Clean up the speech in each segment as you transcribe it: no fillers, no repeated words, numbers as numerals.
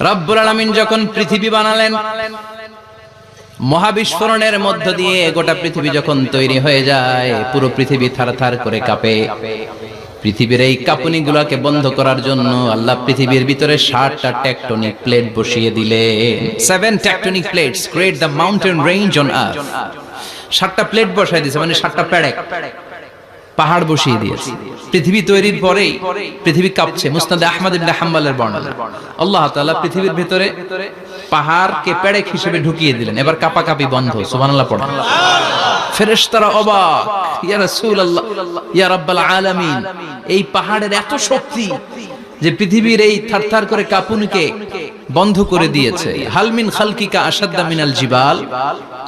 রব্বুল আলামিন যখন পৃথিবী বানালেন, মহাবিস্ফোরণের মধ্য দিয়ে গোটা পৃথিবী যখন তৈরি হয়ে যায়, পুরো পৃথিবী থারথার করে কাঁপে। পৃথিবীর এই কাঁপুনিগুলোকে বন্ধ করার জন্য আল্লাহ পৃথিবীর ভিতরে 7টা টেকটনিক প্লেট বসিয়ে দিলেন। 7 tectonic plates create the mountain range on earth. 7টা প্লেট বসায় দিয়েছে, মানে 7টা পেরেক পাহাড় বসিয়ে দিয়েছে। পৃথিবী তৈরির পরেই পৃথিবী কাঁপছে। মুসনাদে আহমদ ইবনে হাম্বলের বর্ণনা, আল্লাহ তাআলা পৃথিবীর ভিতরে পাহাড়কে পেরেক হিসেবে ঢুকিয়ে দিলেন। এবার কাঁপাকাঁপি বন্ধ। সুবহানাল্লাহ পড়েন। ফেরেশতারা অবাক, ইয়া রাসূলুল্লাহ, ইয়া রাব্বাল আলামিন, এই পাহাড়ের এত শক্তি যে পৃথিবীর এই থারথার করে কাঁপুনিকে বন্ধ করে দিয়েছে। হাল মিন খালকিকা আশাদ্দা মিনাল জিবাল,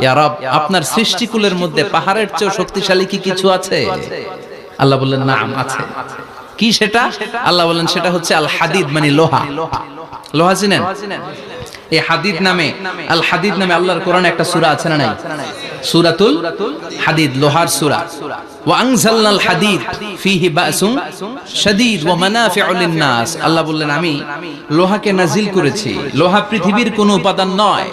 ইয়া রব, আপনার সৃষ্টিকুলের মধ্যে পাহাড়ের চেয়ে শক্তিশালী কি কিছু আছে? আল্লাহ বললেন নাম আছে। কি সেটা? আল্লাহ বললেন সেটা হচ্ছে আল হাদিদ, মানে লোহা। লোহা চিনেন? এই হাদিদ নামে, আল হাদিদ নামে আল্লাহর কোরআনে একটা সূরা আছে না নাই? সূরাতুল হাদিদ, লোহার সূরা। ওয়া আনজালনাল হাদিদ ফীহি বাসুন শাদীদ ওয়া মানাফিউ লিন-নাস। আল্লাহ বললেন আমি লোহাকে নাজিল করেছি। লোহা পৃথিবীর কোনো উপাদান নয়।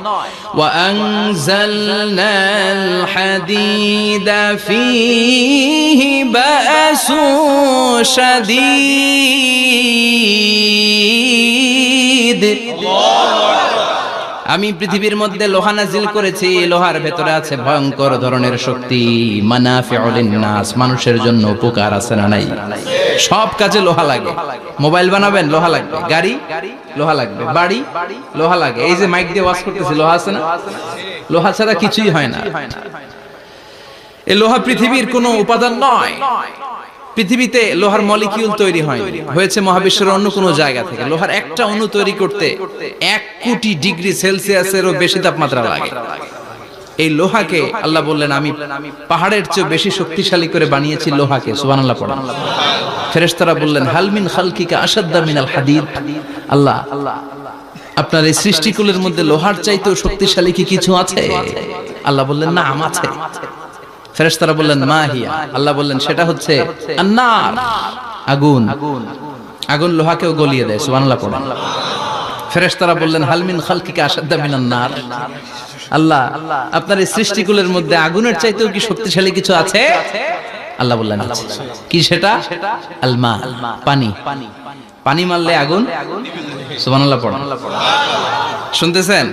ওয়া আনজালনাল হাদিদা ফীহি বাসুন শাদীদ। আমি পৃথিবীর মধ্যে লোহা নাজিল করেছি। লোহার ভেতরে আছে ভয়ঙ্কর ধরনের শক্তি। মানাফিউ লিন-নাস, মানুষের জন্য উপকার আছে না নাই? সব কাজে লোহা লাগে। মোবাইল বানাবেন, লোহা লাগবে। গাড়ি, লোহা লাগবে। বাড়ি, লোহা লাগে। এই যে মাইক দিয়ে ওয়াজ করতেছি, লোহা আছে না? লোহা ছাড়া কিছুই হয় না। এই লোহা পৃথিবীর কোনো উপাদান নয়। পৃথিবীতে লোহার মলিকিউল তৈরি হয়নি, হয়েছে মহাবিশ্বের অন্য কোনো জায়গা থেকে। লোহার একটা অণু তৈরি করতে 1 কোটি ডিগ্রি সেলসিয়াসেরও বেশি তাপমাত্রা লাগে। এই লোহাকে আল্লাহ বললেন আমি পাহাড়ের চেয়ে বেশি শক্তিশালী করে বানিয়েছি লোহাকে। সুবহানাল্লাহ পড়েন। ফেরেশতারা বললেন হাল মিন খালকিকা আশাদ্দা মিনাল হাদিদ। আল্লাহ, আপনার এই সৃষ্টিকুলের মধ্যে লোহার চাইতেও শক্তিশালী কি কিছু আছে? আল্লাহ বললেন নাম আছে। ফেরেশতারা বললেন মা হিয়া। আল্লাহ বললেন সেটা হচ্ছে আন-নার, আগুন। আগুন লোহাকেও গলিয়ে দেয়। সুবহানাল্লাহ পড়েন। ফেরেশতারা বললেন হাল মিন খালকিকা আশাদ্দা মিনান নার। আল্লাহ, আপনার এই সৃষ্টিকুলের মধ্যে আগুনের চাইতেও কি শক্তিশালী কিছু আছে? আল্লাহ বললেন আছে। কি সেটা? আল মা, পানি। পানি মারলে আগুন। সুবহানাল্লাহ পড়েন। শুনতেছেন?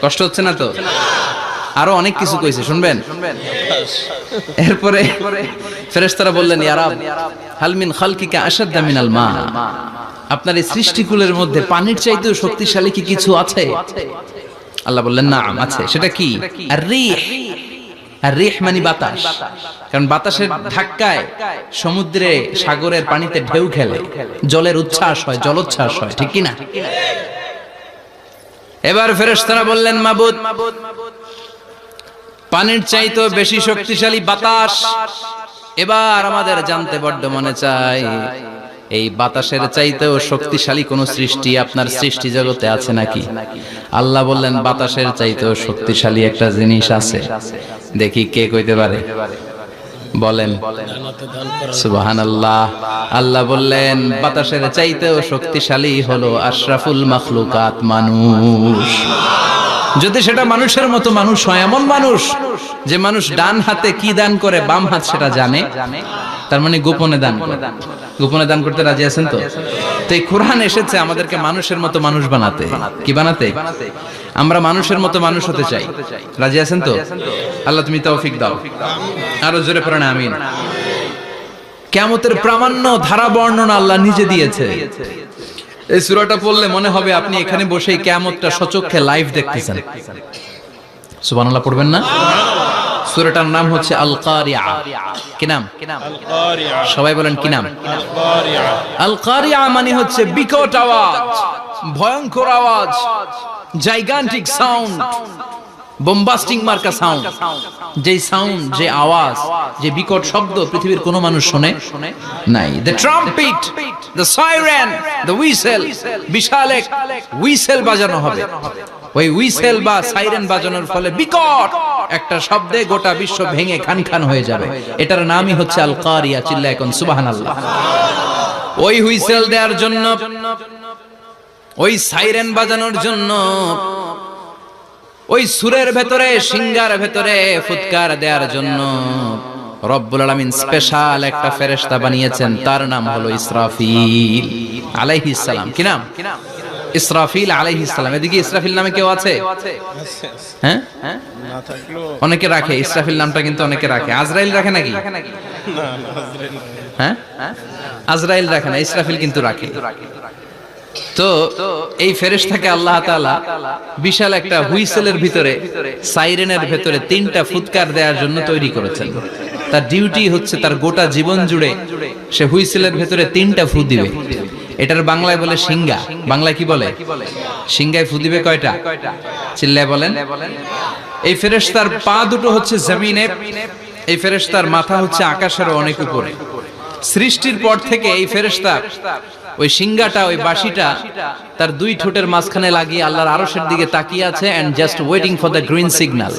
কষ্ট হচ্ছে না তো? আরো অনেক কিছু কইছে, শুনবেন? এরপরে ফেরেশতারা বললেন ইয়া রাব, হাল মিন খালকিকা আশাদ্দা মিনাল মা, আপনার এই সৃষ্টিকুলের মধ্যে পানির চাইতেও শক্তিশালী কি কিছু আছে? আল্লাহ বললেন নাম আছে। সেটা কি? আর-রিহ। আর-রিহ মানে বাতাস। কারণ বাতাসের ধাক্কায় সমুদ্রে, সাগরের পানিতে ঢেউ খেলে, জলের উচ্ছ্বাস হয়, জলোচ্ছ্বাস হয়, ঠিক কি না? এবার ফেরেশতারা বললেন মাবুদ, পানির চাইতেও বেশি শক্তিশালী বাতাস। এবার আমাদের জানতে বড্ড মনে চায়, এই বাতাসের চাইতেও শক্তিশালী কোন সৃষ্টি আপনার সৃষ্টি জগতে আছে নাকি? আল্লাহ বললেন বাতাসের চাইতেও শক্তিশালী একটা জিনিস আছে। দেখি কে কইতে পারে, বলেন। সুবহানাল্লাহ। আল্লাহ বললেন বাতাসের চাইতেও শক্তিশালী হলো আশরাফুল মাখলুকাত, মানুষ। যদি সেটা মানুষের মতো মানুষ হয়, এমন মানুষ যে মানুষ ডান হাতে কি দান করে বাম হাত সেটা জানে, তার মানে গোপনে দান করে। গোপনে দান করতে রাজি আছেন তো? তো এই কোরআন এসেছে আমাদেরকে মানুষের মতো মানুষ বানাতে। কি বানাতে? আমরা মানুষের মতো মানুষ হতে চাই। রাজি আছেন তো? আল্লাহ তুমি তৌফিক দাও। আরো জোরে পড়েন আমিন। কিয়ামতের প্রামাণ্য ধারা বর্ণনা আল্লাহ নিজে দিয়েছে। এই সূরাটা পড়লে মনে হবে আপনি এখানে বসেই কিয়ামতটা সচক্ষে লাইভ দেখতেছেন। সুবহানাল্লাহ পড়বেন না? সূরাটার নাম হচ্ছে আল কারিয়া। কি নাম? আল কারিয়া। সবাই বলেন কি নাম? আল কারিয়া। আল কারিয়া মানে হচ্ছে বিকট আওয়াজ, ভয়ঙ্কর আওয়াজ, জাইগান্টিক সাউন্ড, বোম্বাস্টিং মার্কা সাউন্ড। যে সাউন্ড, যে আওয়াজ, যে বিকট শব্দ পৃথিবীর কোনো মানুষ শুনে নাই। The trumpet, the siren, the whistle, বিশাল এক হুইসেল বাজানো হবে। ওই হুইসেল বা সাইরেন বাজানোর ফলে বিকট একটা শব্দে গোটা বিশ্ব ভেঙে খান খান হয়ে যাবে। এটার নামই হচ্ছে আল কারিয়া। চিল্লায় এখন সুবহানাল্লাহ। ওই হুইসেল দেওয়ার জন্য ওই সাইরেন বাজানোর জন্য, ওই সুরের ভেতরে, সিঙ্গার ভেতরে ফুৎকার দেওয়ার জন্য রব্বুল আলামিন স্পেশাল একটা ফেরেশতা বানিয়েছেন। তার নাম হলো ইসরাফিল আলাইহিস সালাম। কি নাম? ইসরাফিল আলাইহিস সালাম। এদিকে ইসরাফিল নামে কেউ আছে? হ্যাঁ, অনেকে রাখে ইসরাফিল নামটা, কিন্তু অনেকে রাখে। আজরাইল রাখে নাকি? হ্যাঁ, আজরাইল রাখে না, ইসরাফিল কিন্তু রাখে। তো এই ফেরেশতাকে আল্লাহ তাআলা বিশাল একটা হুইসেলের ভিতরে, সাইরেনের ভিতরে 3টা ফুৎকার দেওয়ার জন্য তৈরি করেছেন। তার ডিউটি হচ্ছে তার গোটা জীবন জুড়ে সে হুইসেলের ভিতরে 3টা ফু দিবে। এটার বাংলায় বলে সিঙ্গা। বাংলায় কি বলে? সিঙ্গায় ফু দিবে কয়টা? চিল্লায় বলেন। এই ফেরেশতার পা দুটো হচ্ছে জমিনে, এই ফেরেশতার মাথা হচ্ছে আকাশের অনেক উপরে। সৃষ্টির পর থেকে এই ফেরেশতা ওই সিঙ্গাটা, ওই বাঁশিটা তার 2 ঠোঁটের মাঝখানে লাগিয়ে আল্লাহর আরশের দিকে তাকিয়ে আছে, and just waiting for the green signal.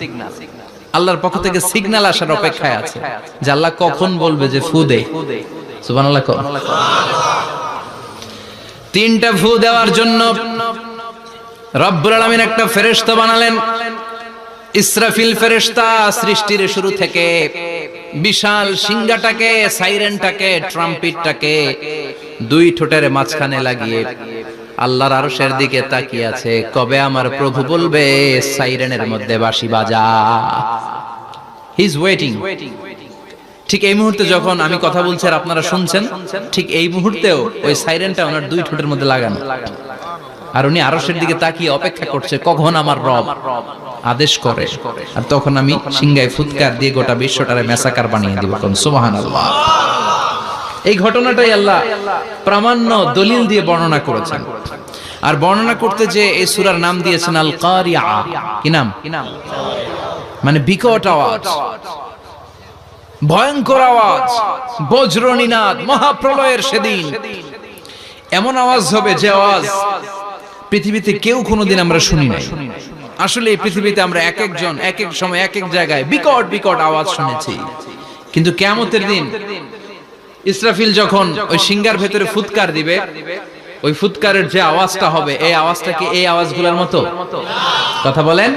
আল্লাহর পক্ষ থেকে সিগন্যাল আসার অপেক্ষায় আছে যে আল্লাহ কখন বলবে যে ফু দে। সুবহানাল্লাহ। 3টা ফু দেওয়ার জন্য রব্বুল আলামিন একটা ফেরেশতা বানালেন, ইসরাফিল ফেরেশতা। সৃষ্টির শুরু থেকে বিশাল সিঙ্গাটাকে, সাইরেনটাকে, ট্রাম্পিটটাকে 2 ঠোঁটের মাঝখানে লাগিয়ে আল্লাহর আরশের দিকে তাকিয়ে আছে, কবে আমার প্রভু বলবে সাইরেনের মধ্যে বাঁশি বাজা। He is waiting. ঠিক এই মুহূর্তে যখন আমি কথা বলছি আর আপনারা শুনছেন, ঠিক এই মুহূর্তেও ওই সাইরেনটা ওনার 2 ঠোঁটের মধ্যে লাগানো, আর উনি আরশের দিকে তাকিয়ে অপেক্ষা করছে কখন আমার রব আদেশ করে, আর তখন আমি সিঙ্গায় ফুৎকার দিয়ে গোটা বিশ্বটারে মেসাকার বানিয়ে দিব। সুবহানাল্লাহ। এই ঘটনাটাই আল্লাহ প্রামাণ্য দলিল দিয়ে বর্ণনা করেছেন। আর বর্ণনা করতে যে এই সূরার নাম দিয়েছেন আল কারিয়া। কি নাম? মানে বিকট আওয়াজ, ভয়ঙ্কর আওয়াজ, বজ্রনিনাদ, মহাপ্রলয়ের সেদিন এমন আওয়াজ হবে যে আওয়াজ পৃথিবীতে কেউ কোনোদিন আমরা শুনি নাই। আসলে এই পৃথিবীতে আমরা এক একজন এক এক সময় এক এক জায়গায় বিকট বিকট আওয়াজ শুনেছি, কিন্তু কিয়ামতের দিন ইসরাফিল যখন ওই সিঙ্গার ভেতরে ফুৎকার দিবে, ওই ফুৎকারের যে আওয়াজটা হবে, এই আওয়াজটা কি এই আওয়াজগুলোর মতো? কথা বলেন।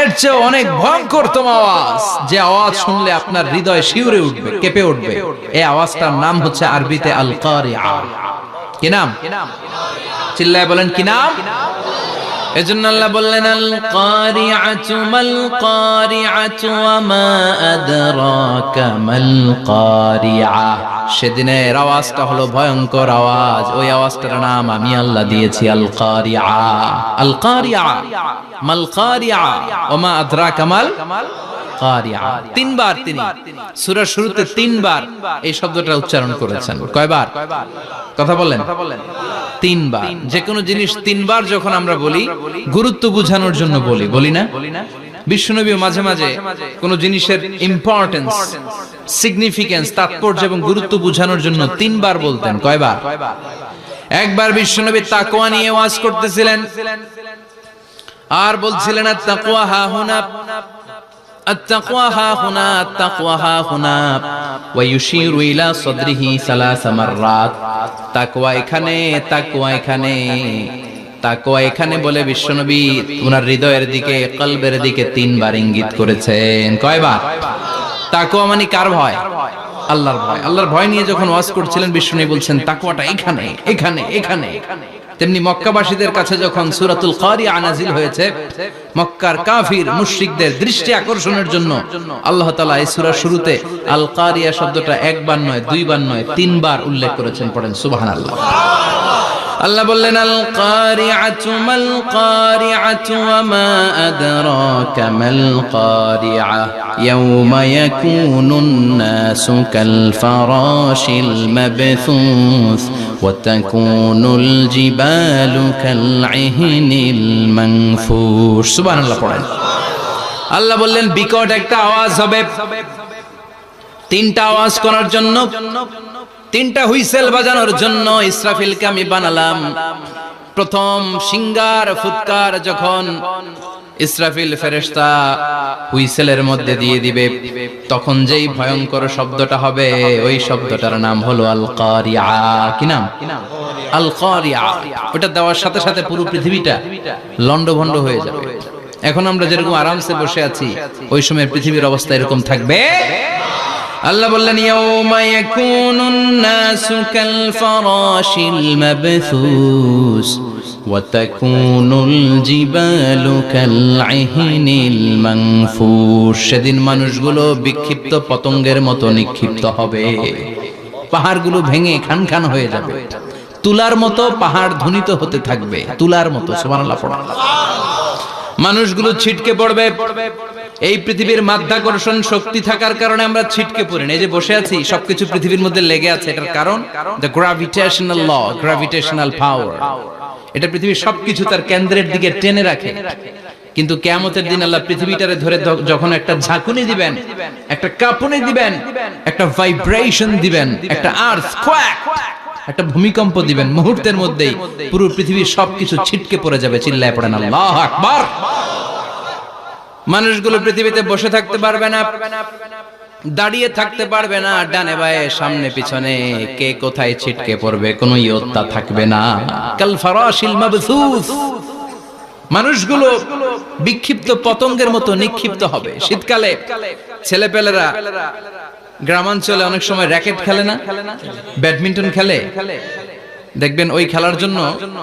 এর চেয়ে অনেক ভয়ঙ্করতম আওয়াজ, যে আওয়াজ শুনলে আপনার হৃদয় শিউরে উঠবে, কেঁপে উঠবে। এই আওয়াজটার নাম হচ্ছে আরবিতে আল কারিয়া। কি নাম? চিল্লায় বলেন কি নাম? এজন্য আল্লাহ বললেন আল কারিআতু মাল কারিআতু ওয়া মা আদরাকা মাল কারিআ। সেদিনের আওয়াজটা হলো ভয়ঙ্কর আওয়াজ, ওই আওয়াজটার নাম আমি আল্লাহ দিয়েছি আল কারিআ। আল কারিআ মাল কারিআ ওয়া মা আদরাকা মাল কারিআ। 3 বার তিনি সূরার শুরুতে 3 বার এই শব্দটা উচ্চারণ করেছেন। কয়বার? কথা বলেন। 3 বার। যে কোনো জিনিস 3 বার যখন আমরা বলি, গুরুত্ব বোঝানোর জন্য বলি, বলি না? বিশ্বনবী মাঝে মাঝে কোন জিনিসের ইম্পর্টেন্স, সিগনিফিকেন্স, তাৎপর্য এবং গুরুত্ব বোঝানোর জন্য 3 বার বলতেন। কয়বার? একবার বিশ্বনবী তাকওয়া নিয়ে ওয়াজ করতেছিলেন আর বলছিলেন আত-তাকওয়া হা হুনা, التقوى ها هنا، التقوى ها هنا، ويشير إلى صدره 3 مرات। তাকওয়া এখানে, তাকওয়া এখানে, তাকওয়া এখানে বলে বিশ্বনবী ওনার হৃদয়ের দিকে, কলবের দিকে 3 বার ইঙ্গিত করেছেন। কয়বার? তাকওয়া মানে কার ভয়? আল্লাহর ভয়। আল্লাহর ভয় নিয়ে যখন ওয়াজ করছিলেন বিশ্বনবী বলছেন তাকওয়াটা এখানে, এখানে, এখানে। তেমনি মক্কাবাসীদের কাছে যখন সূরাতুল কারিয়া নাজিল হয়েছে, মক্কার কাফির মুশরিকদের দৃষ্টি আকর্ষণের জন্য আল্লাহ তাআলা এই সূরার শুরুতে আল কারিয়া শব্দটা 1 বার নয়, 2 বার নয়, 3 বার উল্লেখ করেছেন। পড়েন সুবহানাল্লাহ। আল্লাহ বললেন আল কারিআতু মাল কারিআতু ওয়া মা আদরাকা মাল কারিআ ইয়াওমা ইয়াকুনুন নাসু কাল ফারাশিল মাবথুস ওয়া তাকুনুল জিবালু কাল ইহনিল মানফুশ। সুবহানাল্লাহ পড়েন। আল্লাহ বললেন বিকট একটা আওয়াজ হবে। 3টা আওয়াজ করার জন্য, 3টা হুইসেল বাজানোর জন্য ইসরাফিলকে আমি বানালাম। প্রথম সিঙ্গার ফুৎকার যখন ইসরাফিল ফেরেশতা হুইসেলের মধ্যে দিয়ে দিবে, তখন যেই ভয়ঙ্কর শব্দটা হবে ওই শব্দটার নাম হলো আল কারিয়া। কি নাম? আল কারিয়া। ওটা দেওয়ার সাথে সাথে পুরো পৃথিবীটা লন্ডভন্ড হয়ে যাবে। এখন আমরা যেরকম আরামসে বসে আছি, ওই সময় পৃথিবীর অবস্থা এরকম থাকবে। আল্লাহ বললেন ইয়াউমা ইয়াকুনুন নাসু কাল ফারাশিল মাবথুস ওয়া তাকুনুল জিবালু কাল ইহনিল মানফুশ। সেদিন মানুষগুলো বিক্ষিপ্ত পতঙ্গের মতো নিক্ষিপ্ত হবে, পাহাড়গুলো ভেঙে খান খান হয়ে যাবে, তুলার মতো পাহাড় ধ্বনিত হতে থাকবে, তুলার মতো। সুবহানাল্লাহ পড়া। মানুষগুলো ছিটকে পড়বে। এই পৃথিবীর মাধ্যাকর্ষণ শক্তি থাকার কারণে আমরা ছিটকে পড়ি না। এই যে বসে আছি, সবকিছু পৃথিবীর মধ্যে লেগে আছে। এটার কারণ দ্য গ্র্যাভিটেশনাল ল, গ্র্যাভিটেশনাল পাওয়ার। এটা পৃথিবীর সবকিছু তার কেন্দ্রের দিকে টেনে রাখে। কিন্তু কিয়ামতের দিন আল্লাহ পৃথিবীটারে ধরে যখন একটা ঝাঁকুনি দিবেন, একটা কাঁপুনি দিবেন, একটা ভাইব্রেশন দিবেন, একটা আর্থকোয়েক, একটা ভূমিকম্প দিবেন, মুহূর্তের মধ্যেই পুরো পৃথিবীর সবকিছু ছিটকে পড়ে যাবে। চিল্লায় পড়েন আল্লাহু আকবার। মানুষগুলো পৃথিবীতে বসে থাকতে পারবে না, দাঁড়িয়ে থাকতে পারবে না, ডানে বায়ে সামনে পিছনে কে কোথায় ছিটকে পড়বে কোনো ইয়ত্তা থাকবে না। কাল ফারাশিল মাবথুস। মানুষগুলো বিক্ষিপ্ত পতঙ্গের মতো নিক্ষিপ্ত হবে। শীতকালে ছেলেপেলেরা গ্রামাঞ্চলে অনেক সময় র্যাকেট খেলে না, ব্যাডমিন্টন খেলে, দেখবেন ওই খেলার জন্য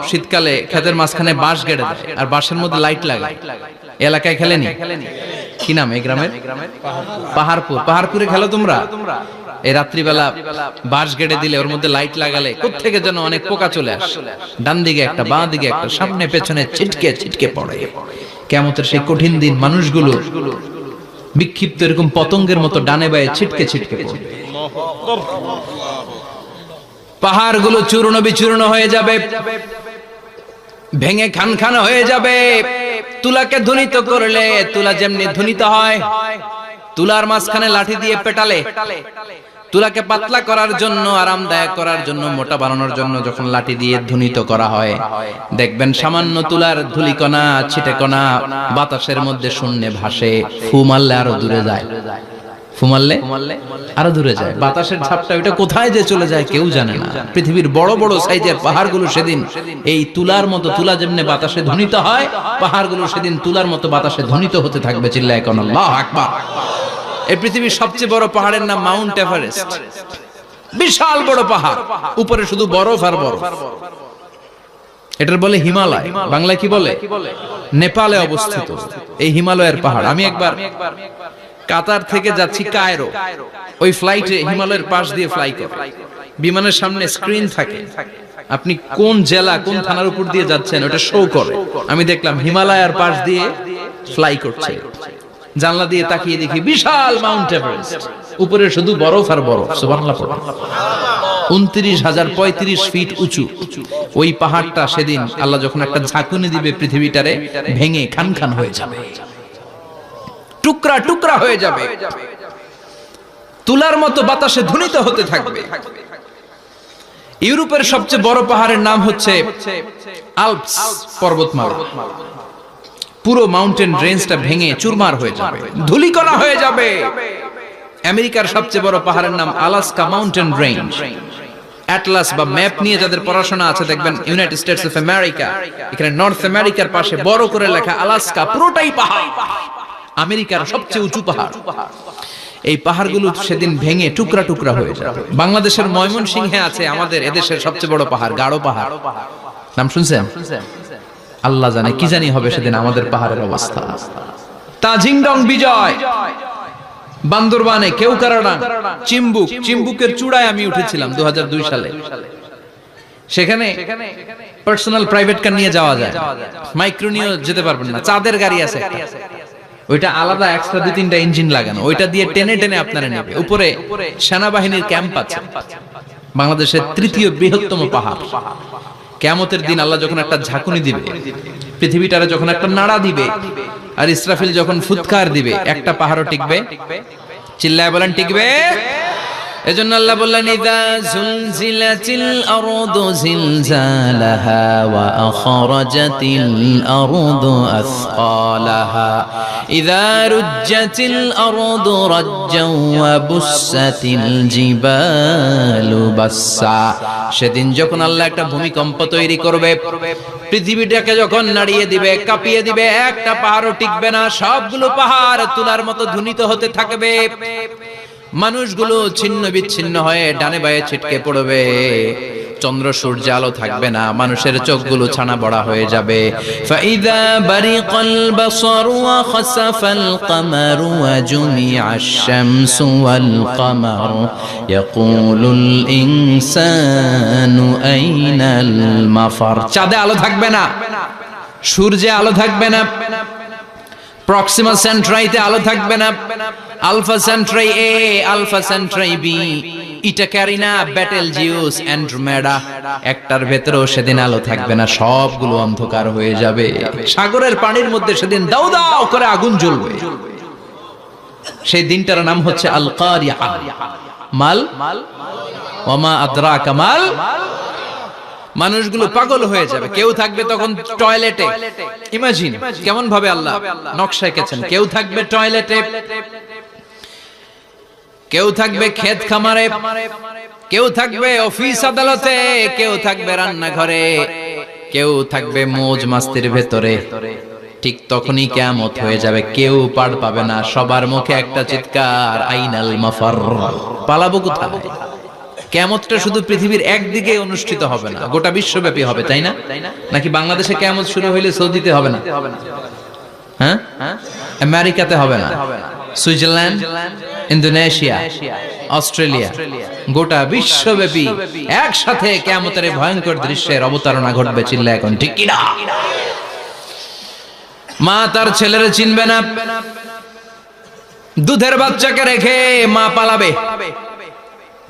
শীতকালে ক্ষেতের মাঝখানে বাঁশ গেড়ে দেয় আর বাঁশের মধ্যে লাইট লাগায়। এলাকায় খেলেনি? কি নাম এই গ্রামের? পাহাড়পুর। পাহাড়পুরে খেলো তোমরা? এই রাত্রিবেলা বাঁশ গেড়ে দিলে ওর মধ্যে লাইট লাগালে কোত্থেকে যেন অনেক পোকা চলে আসে, ডান দিকে একটা, বাঁ দিকে একটা, সামনে পেছনে ছিটকে ছিটকে পড়ে। কিয়ামতের সেই কঠিন দিন মানুষগুলো বিক্ষিপ্ত এরকম পতঙ্গের মতো ডানে বায়ে ছিটকে ছিটকে পড়বে। পাহাড়গুলো চূর্ণ বিচূর্ণ হয়ে যাবে, ভেঙে খান খান হয়ে যাবে। তুলাকে ধ্বনিত করলে তুলা যেমনি ধ্বনিত হয়, তুলার মাঝখানে লাঠি দিয়ে পেটালে, তুলাকে পাতলা করার জন্য, আরামদায়ক করার জন্য, মোটা বানানোর জন্য যখন লাঠি দিয়ে ধ্বনিত করা হয়, দেখবেন সামান্য তুলার ধুলিকণা, ছিটেকণা বাতাসের মধ্যে শূন্যে ভাসে। ফু মারলে আরো দূরে যায়, ফু মারলে আরো দূরে যায়। বাতাসের ঝাপটা ওইটা কোথায় যে চলে যায় কেউ জানে না। পৃথিবীর বড় বড় সাইজের পাহাড়গুলো সেদিন এই তুলার মতো, তুলা যেমনি বাতাসে ধ্বনিত হয়, পাহাড়গুলো সেদিন তুলার মতো বাতাসে ধ্বনিত হতে থাকবে। চিল্লায় কোন আল্লাহু আকবার। এই পৃথিবীর সবচেয়ে বড় পাহাড়ের নাম মাউন্ট এভারেস্ট। বিশাল বড় পাহাড়, উপরে শুধু বরফ আর বরফ। এটার বলে হিমালয়। বাংলায় কি বলে? নেপালে অবস্থিত এই হিমালয়ের পাহাড়। আমি একবার কাতার থেকে যাচ্ছি কায়রো, ওই ফ্লাইটে হিমালয়ের পাশ দিয়ে ফ্লাই করে, বিমানের সামনে স্ক্রিন থাকে, আপনি কোন জেলা কোন থানার উপর দিয়ে যাচ্ছেন ওটা শো করে। আমি দেখলাম হিমালয়ের পাশ দিয়ে ফ্লাই করছে। জানলা দিয়ে তাকিয়ে দেখি বিশাল মাউন্ট এভারেস্ট, উপরে শুধু বরফ আর বরফ। সুবহানাল্লাহ। 29,035 ফিট উঁচু ওই পাহাড়টা সেদিন আল্লাহ যখন একটা ঝাঁকুনি দিবে, পৃথিবীটারে ভেঙে খান খান হয়ে যাবে, টুকরা টুকরা হয়ে যাবে, তুলার মতো বাতাসে ধ্বনিত হতে থাকবে। ইউরোপের সবচেয়ে বড় পাহাড়ের নাম হচ্ছে আল্পস পর্বতমালা। পুরো মাউন্টেন রেঞ্জটা ভেঙে চুরমার হয়ে যাবে, ধূলিকণা হয়ে যাবে। আমেরিকার সবচেয়ে বড় পাহাড়ের নাম আলাস্কা মাউন্টেন রেঞ্জ। অ্যাটলাস বা ম্যাপ নিয়ে যাদের পড়াশোনা আছে দেখবেন ইউনাইটেড স্টেটস অফ আমেরিকা, এখানে নর্থ আমেরিকার পাশে বড় করে লেখা আলাস্কা, পুরোটাই পাহাড়, আমেরিকার সবচেয়ে উঁচু পাহাড়। এই পাহাড়গুলো সেদিন ভেঙে টুকরা টুকরা হয়ে যাবে। বাংলাদেশের ময়মনসিংহে আছে আমাদের এদেশের সবচেয়ে বড় পাহাড়, গাঢ় পাহাড়। নাম শুনছেন? আল্লাহ জানে কি জানি হবে সেদিন আমাদের পাহাড়ের অবস্থা। তাজিংডং বিজয়, বান্দরবানে কেওক্রাডাং, চিম্বুক, চিম্বুকের চূড়ায় আমি উঠেছিলাম 2002 সালে। সেখানে পার্সোনাল প্রাইভেট কার নিয়ে যাওয়া যায়, মাইক্রো নিয়ে যেতে পারবেন না। চাঁদের গাড়ি আছে একটা, ওইটা আলাদা এক্সট্রা 2-3টা ইঞ্জিন লাগানো, ওইটা দিয়ে টেনে টেনে আপনারা নেবে। উপরে সেনাবাহিনীর ক্যাম্প আছে। বাংলাদেশের 3য় বৃহত্তম পাহাড়। কিয়ামতের দিন আল্লাহ যখন একটা ঝাঁকুনি দিবে, পৃথিবীটারে যখন একটা নাড়া দিবে, আর ইসরাফিল যখন ফুৎকার দিবে, একটা পাহাড়ও টিকবে। চিল্লায় বলেন টিকবে? এজন্য আল্লাহ বললেন ইযা যুলজিলাতিল আরদু জিলজালাহা ওয়া আখরাজাতিল আরদু আসকালাহা ইযা রুজ্জাতিল আরদু রাজ্জাও ওয়া বুসাতিল জিবালু বাসসা। সেদিন যখন আল্লাহ একটা ভূমিকম্প তৈরি করবে, পৃথিবীটাকে যখন নাড়িয়ে দিবে, কাঁপিয়ে দিবে, একটা পাহাড়ও টিকবে না, সবগুলো পাহাড় তুলার মতো ধ্বনিত হতে থাকবে, মানুষগুলো ছিন্ন বিচ্ছিন্ন হয়ে ডানে বায়ে ছিটকে পড়বে, চন্দ্র সূর্য আলো থাকবে না, মানুষের চোখগুলো ছানা বড়া হয়ে যাবে। ফাইদা বারিকাল বাসারু ওয়া খাসাফাল কামারু ওয়া জুমিআশ শামসু ওয়াল কামার ইয়াকুলুল ইনসানু আইনাল মাফার। চাঁদে আলো থাকবে না, সূর্যে আলো থাকবে না, প্রক্সিমা সেন্ট্রাইতে আলো থাকবে না, আলফা সেন্ট্রাই এ, আলফা সেন্ট্রাই বি, ইটা ক্যারিনা, ব্যাটেল জিউস, অ্যান্ড্রোমেডা, একটার ভেতরেও সেদিন আলো থাকবে না, সবগুলো অন্ধকার হয়ে যাবে। সাগরের পানির মধ্যে সেদিন দাউ দাউ করে আগুন জ্বলবে। সেই দিনটার নাম হচ্ছে আল কারিআ। মাল ওয়া মা আদরাকা মাল। মানুষগুলো পাগল হয়ে যাবে। কেউ থাকবে তখন টয়লেটে, ইমাজিন কেমন ভাবে আল্লাহ নকশা এঁকেছেন। কেউ থাকবে টয়লেটে, কেউ থাকবে ক্ষেত খামারে, কেউ থাকবে অফিস আদালতে, কেউ থাকবে রান্নাঘরে, কেউ থাকবে মৌজ মাস্তির ভেতরে। ঠিক তখনই কিয়ামত হয়ে যাবে, কেউ পার পাবে না, সবার মুখে একটা চিৎকার, আইনাল মাফার। পালাবো কোথায়? কিয়ামতটা শুধু পৃথিবীর একদিকে অনুষ্ঠিত হবে না, গোটা বিশ্বব্যাপী হবে, তাই না? নাকি বাংলাদেশে কিয়ামত শুরু হইলে সৌদিতে হবে না? হ্যাঁ, আমেরিকাতে হবে না, সুইজারল্যান্ড, ইন্দোনেশিয়া, অস্ট্রেলিয়া, গোটা বিশ্বব্যাপী একসাথে কিয়ামতের ভয়ঙ্কর দৃশ্যের অবতারণা ঘটবে। চিল্লা এখন ঠিক কিনা? মা তার ছেলের চিনবে না, দুধের বাচ্চাকে রেখে মা পালাবে।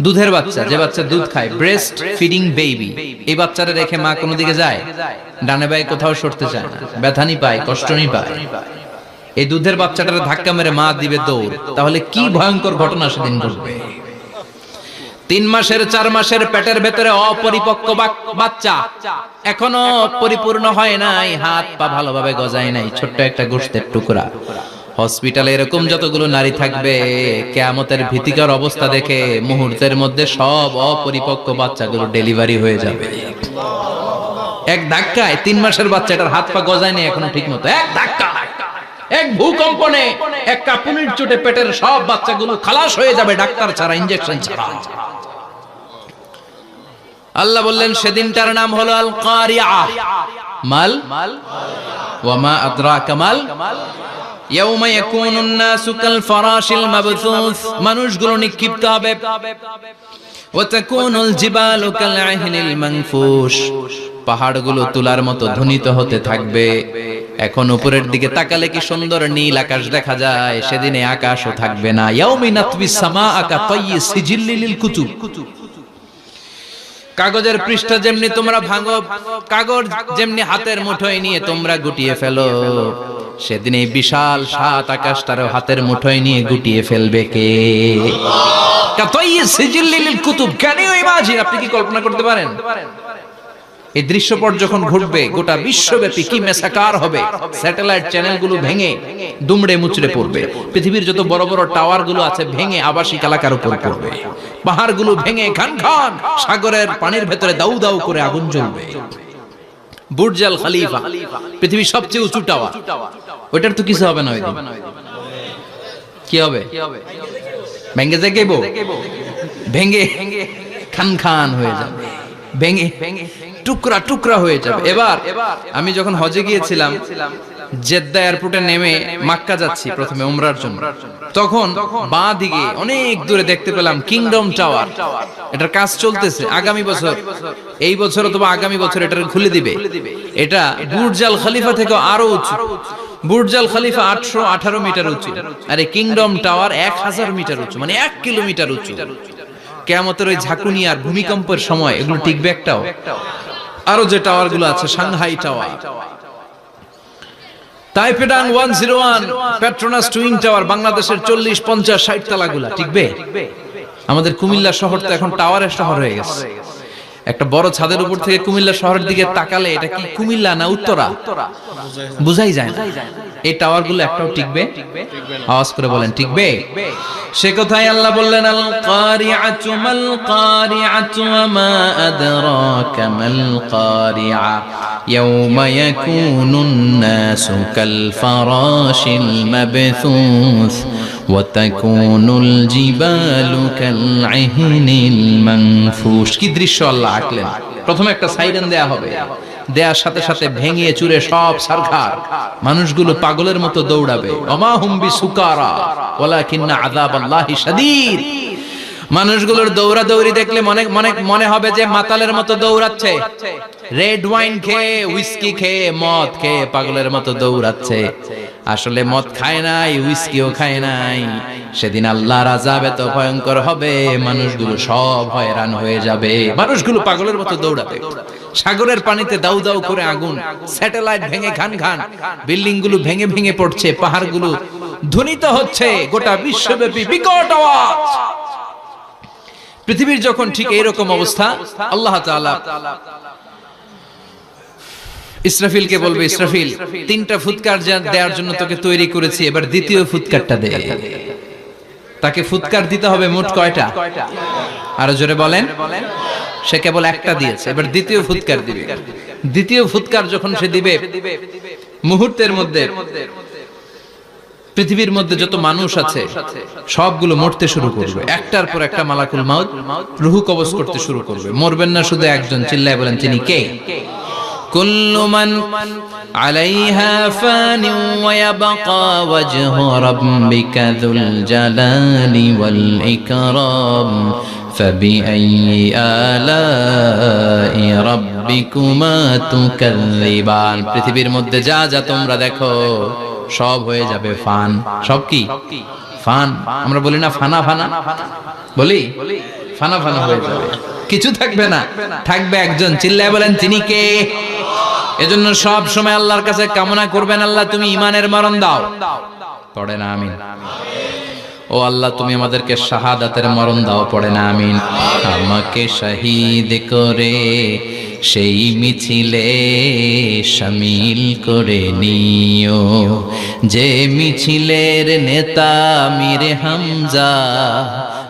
দুধের বাচ্চা, যে বাচ্চা দুধ খায়, ব্রেস্ট ফিডিং বেবি, এই বাচ্চারা রেখে মা কোনো দিকে যায়? ডানে বায়ে কোথাও সরতে চায় না, ব্যথানি পায়, কষ্টনি পায়। এই দুধের বাচ্চাটার ধাক্কা মেরে মা দিবে দৌড়। তাহলে কি ভয়ঙ্কর ঘটনা সেদিন ঘটবে। 3 মাসের 4 মাসের পেটের ভেতরে অপরিপক্ক বাচ্চা, এখনো পরিপূর্ণ হয় নাই, হাত পা ভালোভাবে গজায় নাই, ছোট্ট একটা গোশতের টুকরা। হসপিটালে এরকম যতগুলো নারী থাকবে, কিয়ামতের ভীতিকর অবস্থা দেখে মুহূর্তের মধ্যে সব অপরিপক্ক বাচ্চাগুলো ডেলিভারি হয়ে যাবে। এক ধাক্কায় 3 মাসের বাচ্চাটার হাত পা গজায় নেই এখনো ঠিক মতো, এক ধাক্কায়, এক ভূকম্পনে, এক কাঁপুনির চোটে পেটের সব বাচ্চাগুলো খালাস হয়ে যাবে, ডাক্তার ছাড়া, ইনজেকশন ছাড়া। আল্লাহ বললেন সেদিনটার নাম হলো আল কারিআ। মাল ওয়া মা আদরাকা মাল। ইয়াউমা ইয়াকুনুন নাসু কাল ফারাশিল মাবথুস, মানুষগুলো নিক্ষিপ্ত হবে। ওয়া তাকুনুল জিবালু কাল আহিনিল মানফুশ, পাহাড়গুলো তুলার মতো ধ্বনিত হতে থাকবে। এখন উপরের দিকে তাকালে কি সুন্দর নীল আকাশ দেখা যায়, সেদিনে আকাশও থাকবে না। ইয়াউমি নাতবিস সামাআ কা তায়্যি সিজিল্লিল কুতুব, কাগজের পৃষ্ঠা যেমনি তোমরা ভাঙো, কাগজ যেমনি হাতের মুঠোয় নিয়ে তোমরা গুটিয়ে ফেলো, সেদিন এই বিশাল 7 আকাশটারও হাতের মুঠোয় নিয়ে গুটিয়ে ফেলবে কে? কাতাইয়ি সিজিল্লিল কুতুব। Can you imagine? আপনি কি কল্পনা করতে পারেন? এই দৃশ্যপট যখন ঘটবে, গোটা বিশ্বব্যাপী কি মেসাকার হবে। স্যাটেলাইট চ্যানেলগুলো ভেঙে দুমড়ে মুচড়ে পড়বে, পৃথিবীর যত বড় বড় টাওয়ার গুলো আছে ভেঙে আবাসিক এলাকার উপর পড়বে, পাহাড়গুলো ভেঙে খান খান সাগরের পানির ভেতরে দাউ দাউ করে আগুন জ্বলবে। বুর্জ আল খলিফা, পৃথিবীর সবচেয়ে উঁচু টাওয়ার, ওইটার তো কিছু হবে না। ওই দিন কি হবে? ভেঙে যাইবো, ভেঙে খান খান হয়ে যাবে, ভেঙে টুকরা টুকরা হয়ে যাবে। এবার আমি যখন হজে গিয়েছিলাম, জেদ্দা এয়ারপোর্টে নেমে মক্কা যাচ্ছি প্রথমে উমরার জন্য, তখন বাঁ দিকে অনেক দূরে দেখতে পেলাম কিংডম টাওয়ার। এটার কাজ চলতেছে, আগামী বছর, এই বছর অথবা আগামী বছর এটা খুলে দিবে। এটা বুর্জ আল খলিফা থেকে আরো উঁচু। বুর্জ আল খলিফা 818 মিটার উঁচু, আর এই কিংডম টাওয়ার 1000 মিটার উঁচু, মানে 1 কিলোমিটার উঁচু। কিয়ামতের ওই ঝাঁকুনি আর ভূমিকম্পের সময় এগুলো টিকবে একটাও? আরো যে টাওয়ার গুলো আছে, সাংহাই টাওয়ার, তাইপেডাং 101, পেট্রোনাস টুইন টাওয়ার, বাংলাদেশের 40, 50, 60 তালাগুলা টিকবে? আমাদের কুমিল্লা শহর তো এখন টাওয়ারের শহর হয়ে গেছে। একটা বড় ছাদের উপর থেকে কুমিল্লা শহরের দিকে তাকালে এটা কি কুমিল্লা না উত্তরা বুঝাই যায় না। এই টাওয়ার গুলো একটাও টিকবে? আওয়াজ করে বলেন টিকবে? সে কথাই আল্লাহ বললেন, আল কারিআতু মাল কারিআতু ওয়া মা আদরাকা মাল কারিআ ইয়াওমা ইয়াকুনুন নাসু কাল ফারাশিল মাবথুস ওয়া তাকুনুল জিবালু কাল ইহনিল মানফুশ। কি দৃশ্য আল্লাহ আঁকলেন। প্রথমে একটা সাইরেন দেয়া হবে, দেয়ার সাথে সাথে ভেঙে চুরে সব সারখার, মানুষগুলো পাগলের মতো দৌড়াবে। ওমা হুম বিসুকারা ওয়ালাকিন্না আযাবাল্লাহি শাদীদ। মানুষগুলোর দৌড়াদৌড়ি দেখলে মনে হবে যে মাতালের মতো দৌড়াচ্ছে, রেড ওয়াইন খেয়ে, হুইস্কি খেয়ে, মদ খেয়ে পাগলের মতো দৌড়াচ্ছে। আসলে মদ খায় নাই, হুইস্কিও খায় নাই। সেদিন আল্লাহর আযাব এত ভয়ঙ্কর হবে, মানুষগুলো সব হয়রান হয়ে যাবে, মানুষগুলো পাগলের মতো দৌড়াবে। সাগরের পানিতে দাউ দাউ করে আগুন, স্যাটেলাইট ভেঙে খান খান, বিল্ডিং গুলো ভেঙে ভেঙে পড়ছে, পাহাড়গুলো ধ্বনিত হচ্ছে, গোটা বিশ্বব্যাপী বিকট আওয়াজ। পৃথিবীর যখন ঠিক এইরকম অবস্থা, আল্লাহ তাআলা ইসরাফিলকে বলবে, ইসরাফিল 3টা ফুৎকার দেওয়ার জন্য তোকে তৈরি করেছি, এবার দ্বিতীয় ফুৎকারটা দে। তাকে ফুৎকার দিতে হবে মোট কয়টা? আরো জোরে বলেন। সে কেবল একটা দিয়েছে, এবার দ্বিতীয় ফুৎকার দিবে। দ্বিতীয় ফুৎকার যখন সে দিবে, মুহূর্তের মধ্যে পৃথিবীর মধ্যে যত মানুষ আছে সবগুলো মরতে শুরু করবে। একটার পর একটা মালাকুল মাউত রূহ কবজ করতে শুরু করবে। মরবেন না শুধু একজন, চিল্লায় বলেন তিনি কে? কুল্লু মান আলাইহা ফানি ওয়া ইয়াবকা ওয়াজহু রাব্বিকা যুল জালালি ওয়াল ইকরাম ফাবিআইয়ি আলাই রাব্বিকুমা তুকাযযিবান। পৃথিবীর মধ্যে যা যা তোমরা দেখো সব হয়ে যাবে ফান। সব কি? ফান। আমরা বলি না ফানা ফানা, বলি ফানা ফানা হয়ে যাবে, কিছু থাকবে না, থাকবে একজন, চিল্লায় বলেন তিনি কে? এজন্য সব সময় আল্লাহর কাছে কামনা করবেন, আল্লাহ তুমি ঈমানের মরণ দাও। পড়ে না আমিন। ও আল্লাহ তুমি আমাদেরকে শাহাদাতের মরণ দাও। পড়ে না আমিন। আমাকে শহীদ করে সেই মিছিলে শামিল করে নিও, যে মিছিলের নেতা মীর হামজা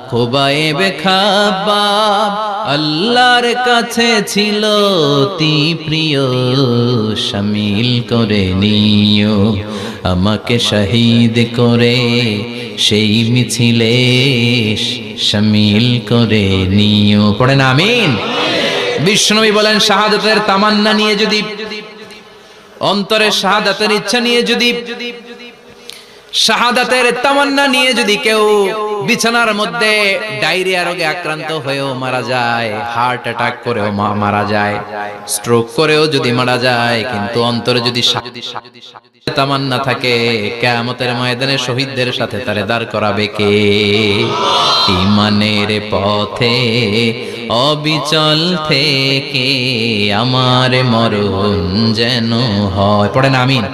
খোবায়েবে খাব্বাব আল্লাহর কাছে ছিল অতি প্রিয়, শামিল করে নিও। আমাকে শহীদ করে সেই মিছিলে শামিল করে নিও। পড়েন আমিন। বিশ্বনবী বলেন, শাহাদাতের তামান্না নিয়ে যদি, অন্তরে শাহাদাতের ইচ্ছা নিয়ে যদি, শাহাদাতের তামান্না নিয়ে যদি কেউ বিছানার মধ্যে ডায়রিয়া রোগে আক্রান্ত হয়েও মারা যায়, হার্ট অ্যাটাক করেও মারা যায়, স্ট্রোক করেও যদি মারা যায়, কিন্তু অন্তরে যদি তামান্না থাকে, কিয়ামতের ময়দানে শহীদদের সাথে তারে দাঁড় করাবে কে? ঈমানের পথে অবিচল থেকে আমার মরণ যেন হয়। পড়েন আমিন।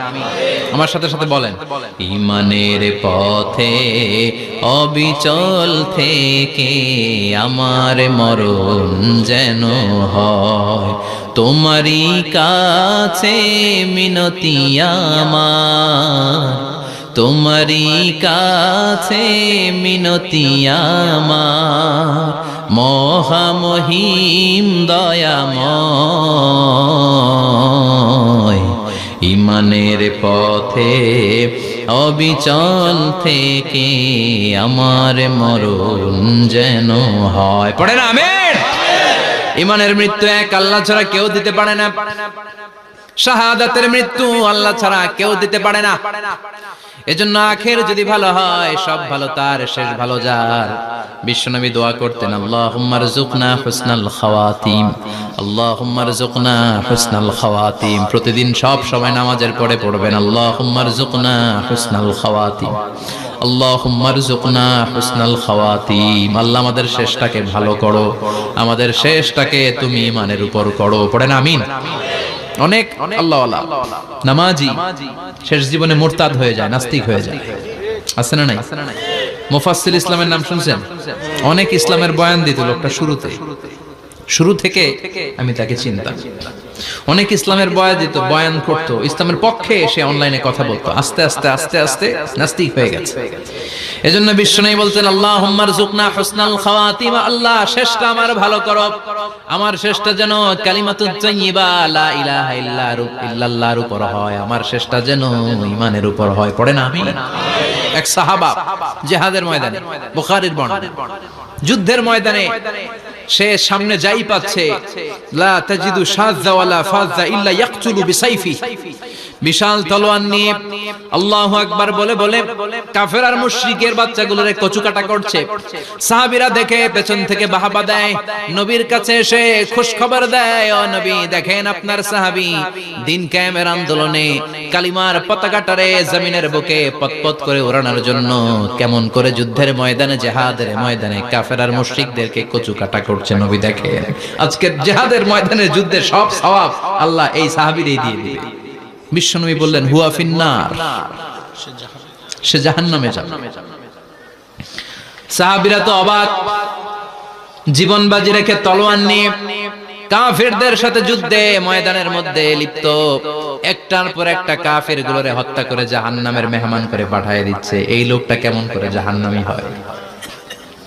আমার সাথে সাথে বলেন, ঈমানের পথে অবিচল থেকে আমার মরণ যেন হয়। তোমারই কাছে মিনতি আমার, তোমারই কাছে মিনতি আমার, মহামহিম দয়াময়। ঈমানের পথে অবিচল থেকে আমার মরণ যেন হয়। পড়েন আমিন। ঈমানের মৃত্যু এক, আল্লাহ ছাড়া কেউ দিতে পারে না। শাহাদাতের মৃত্যু আল্লাহ ছাড়া কেউ দিতে পারে না। এজন্য আখের যদি ভালো হয়, সব ভালো তার, শেষ ভালো যার। বিশ্বনবী দোয়া করতেন, আল্লাহুম্মা রযুকনা হুসনাল খাওয়াতিম, আল্লাহুম্মা রযুকনা হুসনাল খাওয়াতিম। প্রতিদিন সব সময় নামাজের পরে পড়বেন, আল্লাহুম্মা রযুকনা হুসনাল খাওয়াতিম, আল্লাহুম্মা রযুকনা হুসনাল খাওয়াতিম। আল্লাহ আমাদের শেষটাকে ভালো করো, আমাদের শেষটাকে তুমি ঈমানের উপর করো। পড়েন আমিন। অনেক আল্লাহওয়ালা নামাজি শেষ জীবনে মুরতাদ হয়ে যায়, নাস্তিক হয়ে যায়, আছে না নাই? মুফাসসির ইসলামের নাম শুনছেন? অনেক ইসলামের বয়ান দিত লোকটা শুরু থেকে আমি তাকে চিনতাম। অনেক ইসলামের বয়ান করতো, ইসলামের পক্ষে সে অনলাইনে কথা বলতো। আস্তে আস্তে আস্তে আস্তে নাস্তিক হয়ে গেছে। এজন্য বিশ্বনবী বলতেন আল্লাহুম্মা রযুকনা হুসনাল খাওয়াতিমা, আল্লাহ শেষটা আমার ভালো করো, আমার শেষটা যেন কালিমাতুত তাইয়্যিবা লা ইলাহা ইল্লাল্লাহর উপর হয়, আমার শেষটা যেন ঈমানের উপর হয়। পড়ে না আমিন। এক সাহাবা জিহাদের ময়দানে, বুখারীর বর্ণনা, যুদ্ধের ময়দানে সে সামনে যাই পাচ্ছে, লা তাজিদু শাযযা ওয়ালা ফাযযা ইল্লা ইয়াকতুলু বিসাইফি, বিশাল তলোয়ার নিয়ে আল্লাহু আকবার বলে বলে কাফের আর মুশরিকের বাচ্চাগুলোরে কচুকাটা করছে। সাহাবীরা দেখে পেছন থেকে বাহাবা দেয়, নবীর কাছে এসে খুশ খবর দেয়, ও নবী দেখেন আপনার সাহাবী দিন কায়েমের আন্দোলনে কালিমার পতাকাটারে জমিনের বুকে পতপত করে ওড়ানোর জন্য কেমন করে যুদ্ধের ময়দানে, জিহাদের ময়দানে কাফের আর মুশরিকদেরকে কচুকাটা করছে। নবী দেখেন আজকের জিহাদের ময়দানে যুদ্ধের সব সওয়াব আল্লাহ এই সাহাবীরই দিয়ে দিবে। বিশ্বনবী বললেন হুয়া ফিন্নার, সে জাহান্নামে যাবে। সাহাবীরা তো অবাক, জীবন বাজি রেখে তলোয়ার নিয়ে কাফেরদের সাথে যুদ্ধে ময়দানের মধ্যে লিপ্ত, একটার পর একটা কাফের গুলোরে হত্যা করে জাহান্নামের মেহমান করে পাঠিয়ে দিচ্ছে। এই লোকটা কেমন করে জাহান্নামী হয়?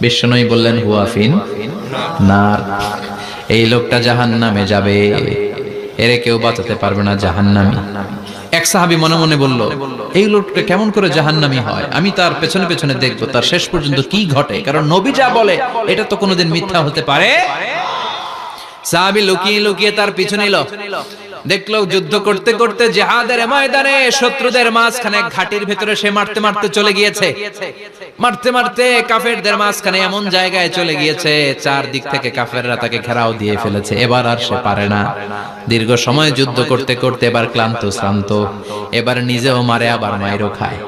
বিশ্বনবী বললেন হুয়া ফিন্নার, এই লোকটা জাহান্নামে যাবে, এরে কেউ বাঁচাতে পারবে না, জাহান্নামী। এক সাহাবী মনে মনে বলল এই লোকটা কেমন করে জাহান্নামী হয়, আমি তার পেছনে পেছনে দেখবো তার শেষ পর্যন্ত কি ঘটে, কারণ নবী যা বলে এটা তো কোনোদিন মিথ্যা হতে পারে। সাহাবী লুকিয়ে লুকিয়ে তার পিছনে এলো, দেখলো যুদ্ধ করতে করতে জিহাদের ময়দানে শত্রুদের মাঝখানে ঘাটির ভেতরে সে মারতে মারতে চলে গিয়েছে, মারতে মারতে কাফেরদের মাঝখানে এমন জায়গায় চলে গিয়েছে চারদিক থেকে কাফেররা তাকে ঘেরাও দিয়ে ফেলেছে। এবার আর সে পারে না, দীর্ঘ সময় যুদ্ধ করতে করতে এবার ক্লান্ত শ্রান্ত, এবার নিজেও মারে আবার মাইরও খায়,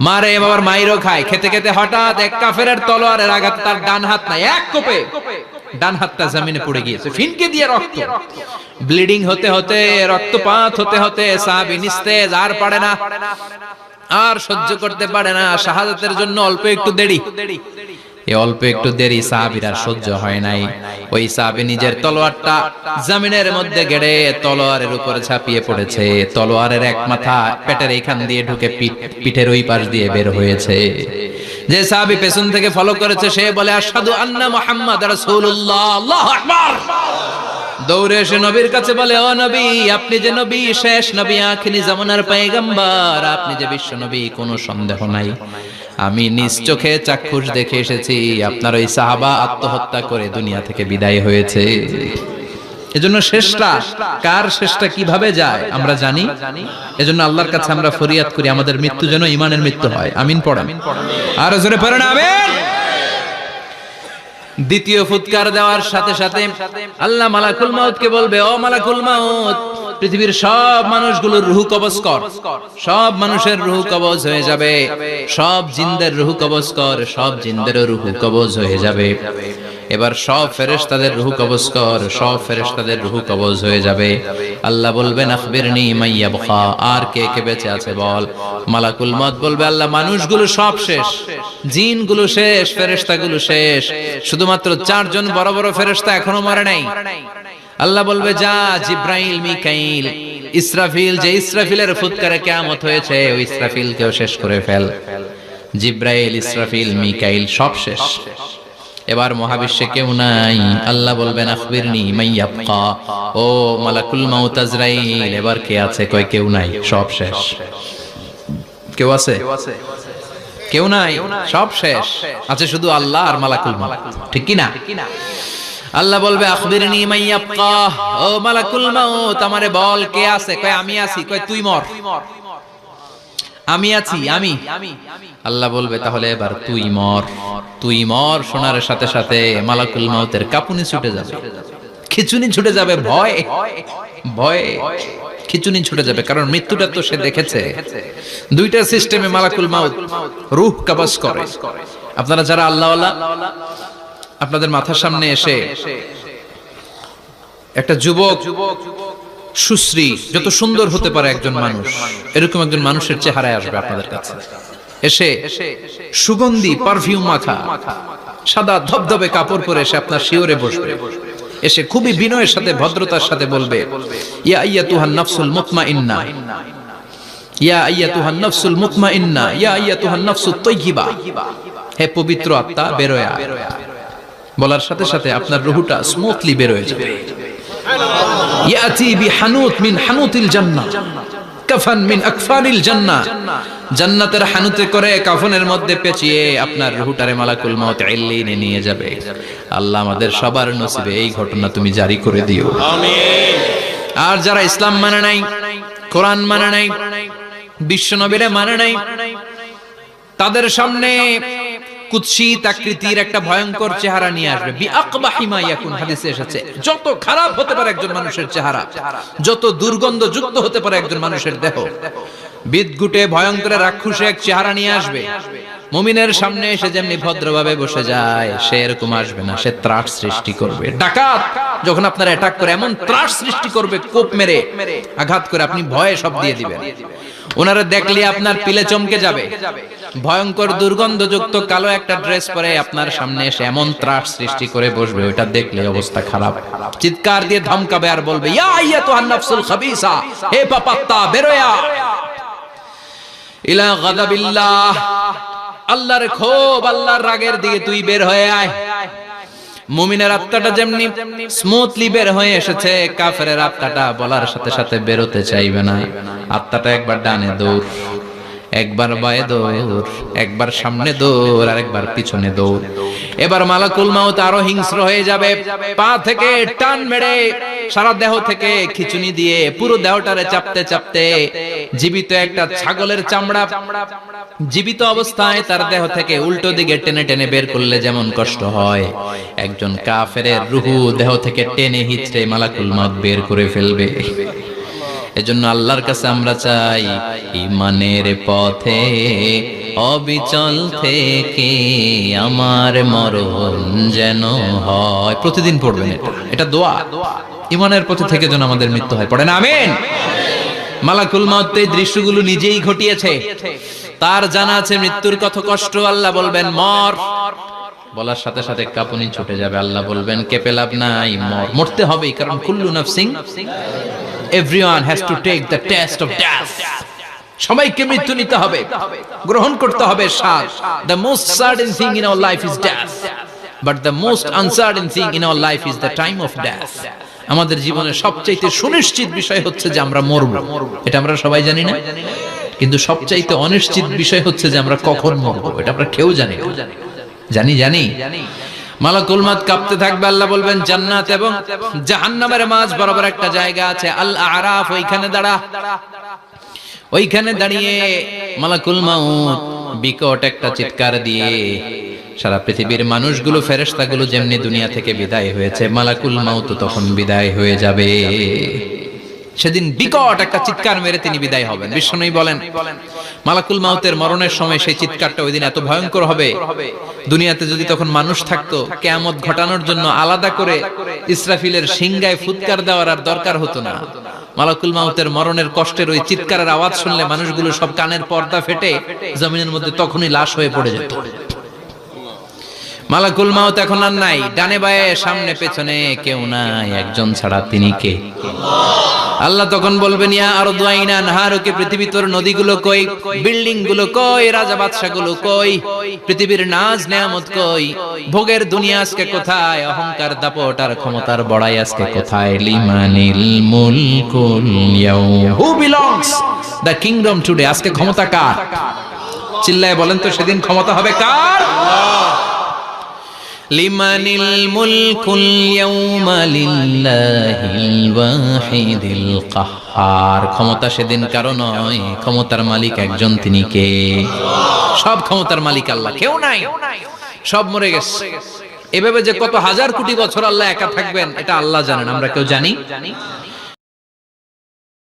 মারে এবার মাইরও খায়। খেতে খেতে হঠাৎ এক কাফেরের তলোয়ারের আঘাতে তার ডান হাত নাই, এক কোপে ডান হাতটা জমিনে পড়ে গিয়েছে, ফিনকে দিয়ে রক্ত, ব্লিডিং হতে হতে, রক্তপাত হতে হতে সাহাবী নিস্তেজ, আর পারে না, আর সহ্য করতে পারে না। শাহাদাতের জন্য অল্প একটু দেরি, এই অল্প একটু দেরি সাহাবীর আর সহ্য হয় নাই। ওই সাহাবী নিজের তলোয়ারটা জমিনের মধ্যে গেড়ে তলোয়ারের উপরে ঝাঁপিয়ে পড়েছে, তলোয়ারের এক মাথা পেটের এইখান দিয়ে ঢুকে পিঠের ওই পাশ দিয়ে বের হয়েছে। যে সাহাবী পেছন থেকে ফলো করেছে সে বলে আশহাদু আন্না মুহাম্মাদ রাসূলুল্লাহ, আল্লাহু আকবার। দৌড়ে এসে নবীর কাছে বলে ও নবী, আপনি যে নবী, শেষ নবী, আখিরি জামানার পয়গম্বর, আপনি যে বিশ্ব নবী, কোনো সন্দেহ নাই, আমি নিজ চোখে চাক্ষুষ দেখে এসেছি আপনার ওই সাহাবা আত্মহত্যা করে দুনিয়া থেকে বিদায় হয়েছে। এজন্য শেষটা কার, শেষটা কিভাবে যায় আমরা জানি। এজন্য আল্লাহর কাছে আমরা ফরিয়াদ করি আমাদের মৃত্যু যেন ঈমানের মৃত্যু হয়। আমিন পড়েন, আর জোরে পড়েন আমিন। দ্বিতীয় ফুৎকার দেওয়ার সাথে সাথে আল্লাহ মালাকুল মাউতকে বলবে ও মালাকুল মাউত, পৃথিবীর সব মানুষগুলোর রূহ কবজ কর, সব মানুষের রূহ কবজ হয়ে যাবে, সব জিনদের রূহ কবজ কর, সব জিনদেরও রূহ কবজ হয়ে যাবে। এবার সব ফেরেশতাদের রূহ কবজ কর, সব ফেরেশতাদের রূহ কবজ হয়ে যাবে। আল্লাহ বলবেন আখবিরনি মাইয়াবকা, আর কে কে বেঁচে আছে বল। মালাকুল মউত বলবে আল্লাহ মানুষগুলো সব শেষ, জিনগুলো শেষ, ফেরেশতাগুলো শেষ, শুধুমাত্র চারজন বড় বড় ফেরেশতা এখনো মরে নাই। আল্লাহ বলবে যা জিব্রাইল, মিকাইল, ইসরাফিল, যে ইসরাফিলের ফুৎকারে কিয়ামত হয়েছে ওই ইসরাফিলকেও শেষ করে ফেল। জিব্রাইল, ইসরাফিল, মিকাইল সব শেষ, এবার মহাবিশ্বে কেউ নাই। আল্লাহ বলবেন আখবিরনি মাইয়াবকা, ও মালাকুল মাউত আজরাইল, এবার কে আছে? কয় কেউ নাই, সব শেষ। কেউ আছে? কেউ নাই, সব শেষ, আছে শুধু আল্লাহ আর মালাকুল মাউত, ঠিক কি না? আল্লাহ বলবে আখবিরনি মাইয়াবকা, ও মালাকুল মাউত আমারে বল কে আছে? কয় আমি আছি। কয় তুই মর। আমি আছি, আমি। আল্লাহ বলবে তাহলে এবার তুই মর, তুই মর। শোনার সাথে সাথে মালাকুল মাউতের কাঁপুনি ছুটে যাবে, খিচুনি ছুটে যাবে, ভয় ভয় খিচুনি ছুটে যাবে, কারণ মৃত্যুটা তো সে দেখেছে। দুইটা সিস্টেমে মালাকুল মাউত রূহ কবজ করে। আপনারা যারা আল্লাহওয়ালা, আপনাদের মাথার সামনে এসে একটা যুবক, সুশ্রী, যত সুন্দর হতে পারে একজন মানুষ, এরকম একজন মানুষের চেহারায় আসবে আপনাদের কাছে। এসে সুগন্ধি পারফিউম মাখা সাদা ধবধবে কাপড় পরে এসে আপনার শিওরে বসবে, এসে খুবই বিনয়ের সাথে ভদ্রতার সাথে বলবে, ইয়া আইয়াতুহান নাফসুল মুতমাইন্না, ইয়া আইয়াতুহান নাফসুল মুতমাইন্না, ইয়া আইয়াতুহান নাফসুত তাইয়্যিবা, হে পবিত্র আত্মা বের হয়ে আয়। বলার সাথে সাথে আপনার রূহটা স্মুথলি বের হয়ে যাবে। ইয়াতি বিহানুত মিন হানুতিল জান্নাহ, কাফান মিন আকফানিল জান্নাহ, জান্নাতের হানুতে করে কাফনের মধ্যে পেঁচিয়ে আপনার রূহটারে মালাকুল মউত ইল্লিনে নিয়ে যাবে। আল্লাহ আমাদের সবার নসিবে এই ঘটনা তুমি জারি করে দিও, আমিন। আর যারা ইসলাম মানে নাই, কোরআন মানে নাই, বিশ্ব নবীরে মানে নাই, তাদের সামনে কুৎসিত আকৃতির একটা ভয়ঙ্কর চেহারা নিয়ে আসবে। বিআকবাহি মা ইয়াকুন, হাদিসে এসেছে যত খারাপ হতে পারে একজন মানুষের চেহারা, যত দুর্গন্ধ যুক্ত হতে পারে একজন মানুষের দেহ, বিদঘুটে ভয়ঙ্কর রাক্ষসে এক চেহারা নিয়ে আসবে। মুমিনের সামনে এসে যেমনি ভদ্রভাবে বসে যায়, সে এরকম আসবে না, সে ত্রাস সৃষ্টি করবে। ডাকাত যখন আপনার অ্যাটাক করে এমন ত্রাস সৃষ্টি করবে, কোপ মেরে আঘাত করে আপনি ভয়ে সব দিয়ে দিবেন। ওনারা দেখলে আপনার পিলে চমকে যাবে। ভয়ঙ্কর দুর্গন্ধযুক্ত কালো একটা ড্রেস পরে আপনার সামনে এসে এমন ত্রাস সৃষ্টি করে বসবে, ওটা দেখলে অবস্থা খারাপ। চিৎকার দিয়ে ধমকাবে আর বলবে, ইয়া আইয়াতুহান নাফসুল খাবিসা, হে পাপাত্তা বের হয়ে আয় ইলা গাদাবিল্লাহ, আল্লাহর ক্ষোভ, আল্লাহর রাগের দিকে তুই বের হয়ে আয়। মুমিনের আত্মাটা যেমনি স্মুথলি বের হয়ে এসেছে, কাফেরের আত্মাটা বলার সাথে সাথে বেরোতে চাইবে না। আত্মাটা একবার ডানে দৌড়, একবার বায়ে দৌড়, একবার সামনে দৌড়, আর একবার পিছনে দৌড়। এবার মালাকুল মাউত আরো হিংস্র হয়ে যাবে, পা থেকে টান মেরে সারা দেহ থেকে খিচুনি দিয়ে পুরো দেহটারে চাপতে চাপতে জীবিত একটা ছাগলের চামড়া জীবিত অবস্থায় তার দেহ থেকে উল্টো দিকে টেনে টেনে বের করলে যেমন কষ্ট হয়, একজন কাফেরের রূহ দেহ থেকে টেনে হিচড়ে মালাকুল মাউত বের করে ফেলবে। এজন্য আল্লাহর কাছে আমরা চাই, ঈমানের পথে অবিচল থেকে আমার মরণ যেন হয়। প্রতিদিন পড়বেন এটা দোয়া, ঈমানের পথে থেকে যেন আমাদের মৃত্যু হয়। পড়েন আমিন। মালাকুল মাউত এই দৃশ্যগুলো নিজেই ঘটিয়েছে, তার জানা আছে মৃত্যুর কত কষ্ট। আল্লাহ বলবেন মর, বলার সাথে সাথে কাঁপুনি ছুটে যাবে। আল্লাহ বলবেন কেঁপে লাভ নাই, মর, মরতে হবেই, কারণ কুল্লু নাফসিন, everyone has to take the test of death, সবাইকে মৃত্যু নিতে হবে, গ্রহণ করতে হবে স্বাদ। The most certain thing in our life is death, but the most uncertain thing in our life is the time of death. আমাদের জীবনের সবচাইতে সুনিশ্চিত বিষয় হচ্ছে যে আমরা মরব, এটা আমরা সবাই জানি না, কিন্তু সবচাইতে অনিশ্চিত বিষয় হচ্ছে যে আমরা কখন মরব, এটা আমরা কেউ জানি না। জানি মালাকুল মাউত কাঁপতে থাকবে। আল্লাহ বলবেন জান্নাত এবং জাহান্নামের মাঝ বরাবর একটা জায়গা আছে, আল আরাফ, ওইখানে দাঁড়া। ওইখানে দাঁড়িয়ে মালাকুল মাউত বিকট একটা চিৎকার দিয়ে সারা পৃথিবীর মানুষগুলো, ফেরেশতাগুলো যেমনি দুনিয়া থেকে বিদায় হয়েছে, মালাকুল মাউত তখন বিদায় হয়ে যাবে। সেদিন বিকট একটা চিৎকার মেরে তিনি বিদায় হবেন। বিশ্বনবী বলেন মালাকুল মাউতের মরণের সময় সেই চিৎকারটা ওই দিন এত ভয়ঙ্কর হবে, দুনিয়াতে যদি তখন মানুষ থাকতো, কিয়ামত ঘটানোর জন্য আলাদা করে ইসরাফিলের সিংগায় ফুৎকার দেওয়ার আর দরকার হতো না। মালাকুল মাউতের মরণের কষ্টের ওই চিৎকারের আওয়াজ শুনলে মানুষগুলো সব কানের পর্দা ফেটে জমিনের মধ্যে তখনই লাশ হয়ে পড়ে যেত। মালাকুল মাউত এখন আর নাই, ডানে বায়ে সামনে পেছনে কেউ নাই, একজন ছাড়া, তিনি কে? আল্লাহ তখন বলবেন ইয়া আরদু আইনা নাহারুকে, পৃথিবী তোর নদীগুলো কই, বিল্ডিং গুলো কই, রাজা বাদশা গুলো কই, পৃথিবীর নাজ নেয়ামত কই, ভোগের দুনিয়া আজকে কোথায়, অহংকার দাপট আর ক্ষমতার বড়াই আজকে কোথায়? লিমানিল মুলকুল ইয়াউম, who belongs the kingdom today, আজকে ক্ষমতা কার? চিল্লায় বলেন তো সেদিন ক্ষমতা হবে কার? লিমানিল মুলকুল ইয়াউমা লিল্লাহিল ওয়াহিদিল কাহ্হার, ক্ষমতা সেদিন কারো নয়, ক্ষমতার মালিক একজন, তিনি কে? সব ক্ষমতার মালিক আল্লাহ, কেউ নাই, সব মরে গেছে। এভাবে যে কত হাজার কোটি বছর আল্লাহ একা থাকবেন এটা আল্লাহ জানেন, আমরা কেউ জানি?